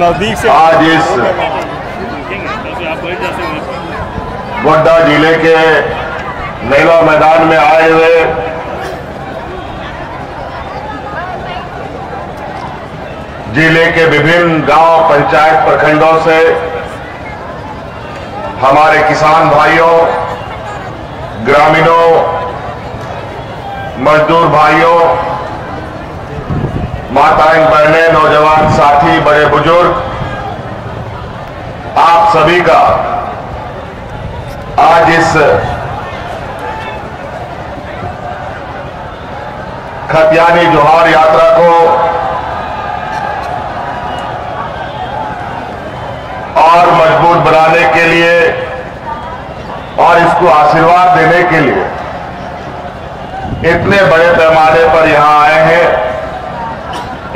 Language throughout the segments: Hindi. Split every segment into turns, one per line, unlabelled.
नजदीक से
आज इस गोड्डा जिले के मेला मैदान में आए हुए जिले के विभिन्न गांव पंचायत प्रखंडों से हमारे किसान भाइयों, ग्रामीणों, मजदूर भाइयों, माताएं, बहनें, नौजवान साथी, बड़े बुजुर्ग, आप सभी का आज इस खतियानी जोहार यात्रा को और मजबूत बनाने के लिए और इसको आशीर्वाद देने के लिए इतने बड़े पैमाने पर यहां आए हैं।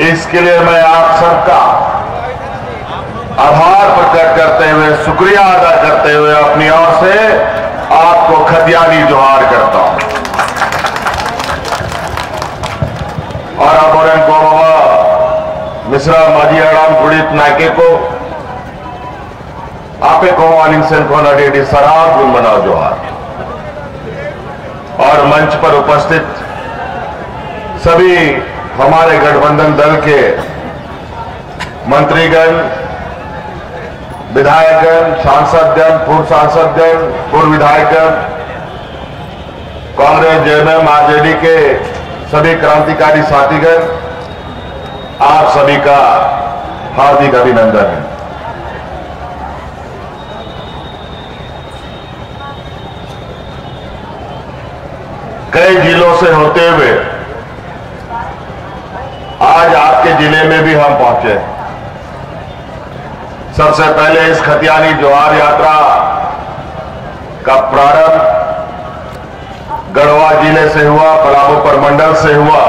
इसके लिए मैं आप सबका आभार प्रकट करते हुए, शुक्रिया अदा करते हुए अपनी ओर से आपको खतियानी जोहार करता हूं। और अब को मिश्रा माजी आराम पीड़ित नायके को आपे को आलिंगन को नडेडी सराब गुनमना जोहार। और मंच पर उपस्थित सभी हमारे गठबंधन दल के मंत्रीगण, विधायकगण, सांसदगण, पूर्व सांसदगण, पूर्व विधायकगण, कांग्रेस, जेएमएम, आरजेडी के सभी क्रांतिकारी साथीगण, आप सभी का हार्दिक अभिनंदन है। कई जिलों से होते हुए आज आपके जिले में भी हम पहुंचे। सबसे पहले इस खतियानी जोहार यात्रा का प्रारंभ गढ़वा जिले से हुआ, पलामू प्रमंडल से हुआ।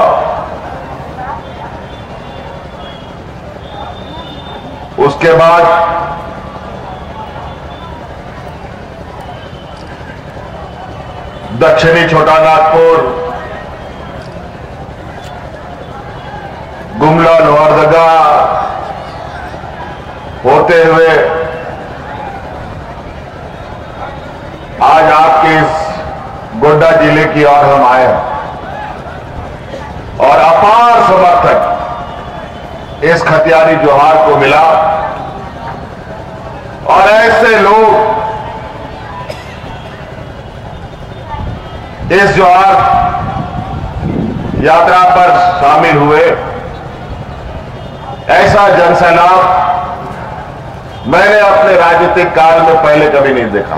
उसके बाद दक्षिणी छोटा नागपुर, गुमला, लोहरदगा होते हुए आज आपके इस गोड्डा जिले की ओर हम आए हैं। और अपार समर्थन इस खतियानी जोहार को मिला। और ऐसे लोग इस जोहार यात्रा पर शामिल हुए, ऐसा जनसैलाब मैंने अपने राजनीतिक काल में पहले कभी नहीं देखा।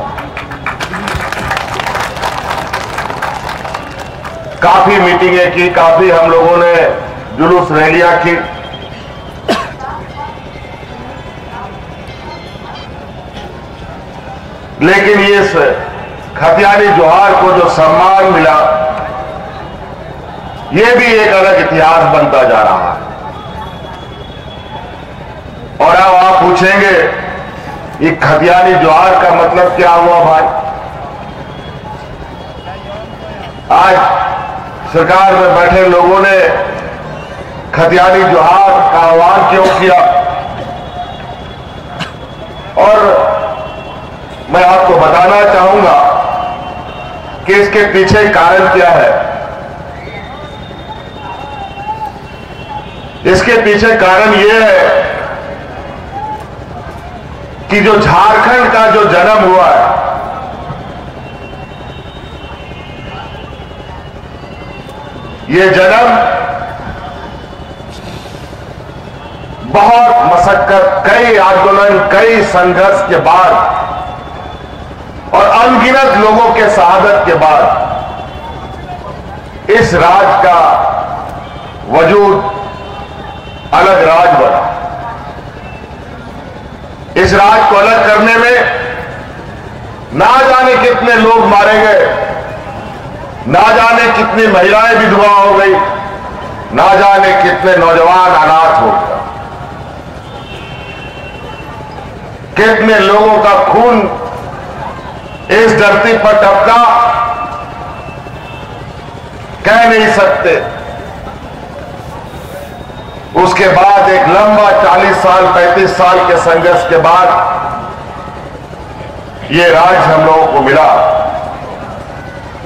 काफी मीटिंगें की, काफी हम लोगों ने जुलूस रैलियां की, लेकिन इस खतियानी जोहार को जो सम्मान मिला, यह भी एक अलग इतिहास बनता जा रहा है। और अब आप पूछेंगे ये खतियानी जोहार का मतलब क्या हुआ भाई? आज सरकार में बैठे लोगों ने खतियानी जोहार का आह्वान क्यों किया? और मैं आपको बताना चाहूंगा कि इसके पीछे कारण क्या है। इसके पीछे कारण यह है कि जो झारखंड का जो जन्म हुआ है, ये जन्म बहुत मशक्कत, कई आंदोलन, कई संघर्ष के बाद और अनगिनत लोगों के शहादत के बाद इस राज का वजूद अलग राज बना। इस राज को अलग करने में ना जाने कितने लोग मारे गए, ना जाने कितनी महिलाएं विधवा हो गई, ना जाने कितने नौजवान अनाथ हो गए, कितने लोगों का खून इस धरती पर टपका, कह नहीं सकते। उसके बाद एक लंबा 40 साल 35 साल के संघर्ष के बाद ये राज हम लोगों को मिला।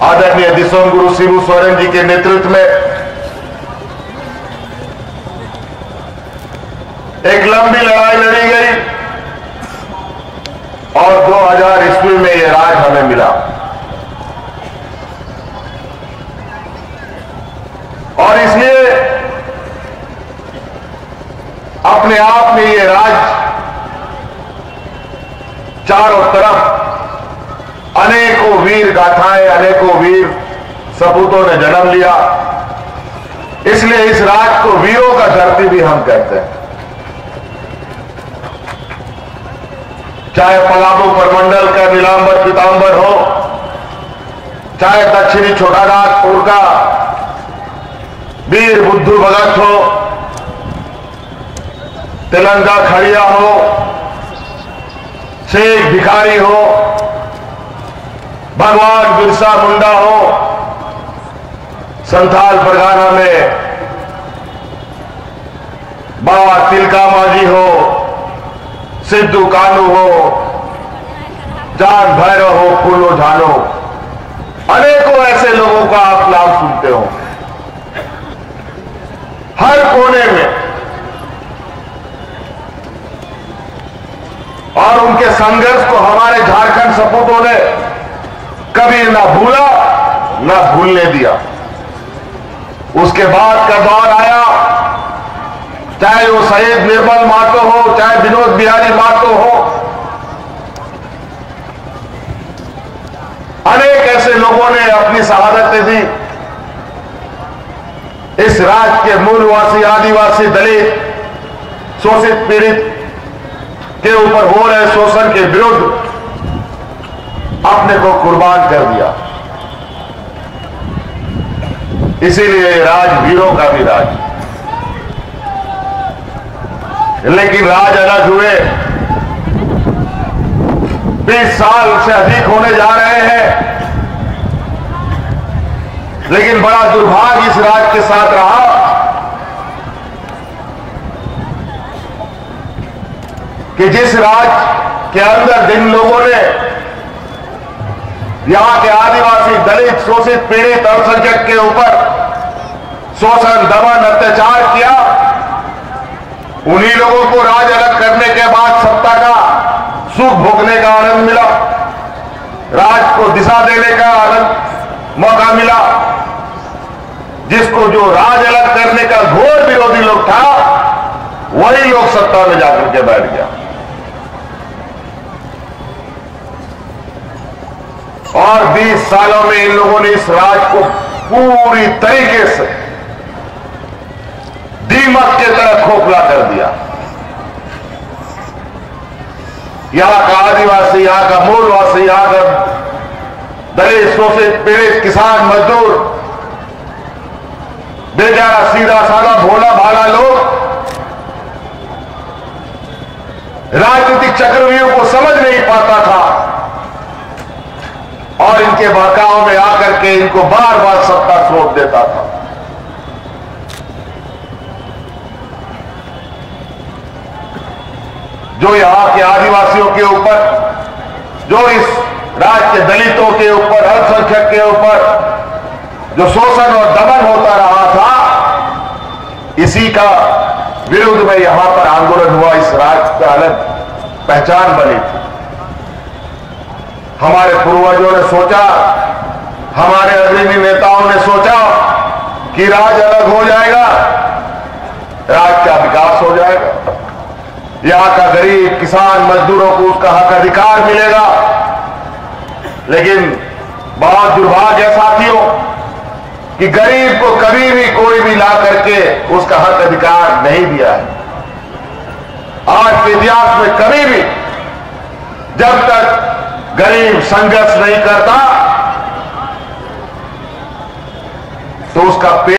आदरणीय दिसोम गुरु शिबू सोरेन जी के नेतृत्व में एक लंबी लड़ाई लड़ी गई और 2000 ईस्वी में ये राज हमें मिला। और इसलिए अपने आप में ये राज चारों तरफ अनेकों वीर गाथाएं, अनेकों वीर सपूतों ने जन्म लिया। इसलिए इस राज को वीरों का धरती भी हम कहते हैं। चाहे पलामू परमंडल का नीलांबर पीतांबर हो, चाहे दक्षिणी छोटानागपुर का वीर बुद्धू भगत हो, तेलंगा खड़िया हो, शेख भिखारी हो, भगवान बिरसा मुंडा हो, संथाल परगना में बाबा तिलका मांझी हो, सिद्धू कानू हो, जान भैरव हो, फूलो झानो, अनेकों ऐसे लोगों का आप नाम सुनते हो। हर कोने में और उनके संघर्ष को हमारे झारखंड सपूतों ने कभी ना भूला ना भूलने दिया। उसके बाद का दौर आया, चाहे वो शहीद निर्मल महतो हो, चाहे विनोद बिहारी महतो हो, अनेक ऐसे लोगों ने अपनी शहादतें दी। इस राज्य के मूलवासी आदिवासी दलित शोषित पीड़ित के ऊपर हो रहे शोषण के विरुद्ध अपने को कुर्बान कर दिया। इसीलिए राज वीरों का भी राज। लेकिन राज अलग हुए 20 साल से अधिक होने जा रहे हैं। लेकिन बड़ा दुर्भाग्य इस राज के साथ रहा कि जिस राज के अंदर जिन लोगों ने यहां के आदिवासी दलित शोषित पीड़ित अल्पसंख्यक के ऊपर शोषण दमन अत्याचार किया, उन्हीं लोगों को राज अलग करने के बाद सत्ता का सुख भोगने का आनंद मिला, राज को दिशा देने का आनंद मौका मिला। जिसको जो राज अलग करने का घोर विरोधी लोग था, वही लोग सत्ता में जाकर के बैठ गया। और 20 सालों में इन लोगों ने इस राज को पूरी तरीके से दीमक की तरह खोखला कर दिया। यहां का आदिवासी, यहां का मूलवासी, यहां का दलित शोषित पीड़ित किसान मजदूर, बेचारा सीधा साधा भोला भाला लोग राजनीतिक चक्रव्यूह को समझ नहीं पाता था और इनके बहकाव में आकर के इनको बार बार सत्ता सौंप देता था। जो यहां के आदिवासियों के ऊपर, जो इस राज्य के दलितों के ऊपर, अल्पसंख्यक के ऊपर जो शोषण और दमन होता रहा था, इसी का विरुद्ध में यहां पर आंदोलन हुआ। इस राज्य का अलग पहचान बनी थी। हमारे पूर्वजों ने सोचा, हमारे अग्रणी नेताओं ने सोचा कि राज अलग हो जाएगा, राज्य का विकास हो जाएगा, यहां का गरीब किसान मजदूरों को उसका हक अधिकार मिलेगा। लेकिन बहुत दुर्भाग्य है साथियों कि गरीब को कभी भी कोई भी ला करके उसका हक अधिकार नहीं दिया है। आज के इतिहास में कभी भी जब तक गरीब संघर्ष नहीं करता तो उसका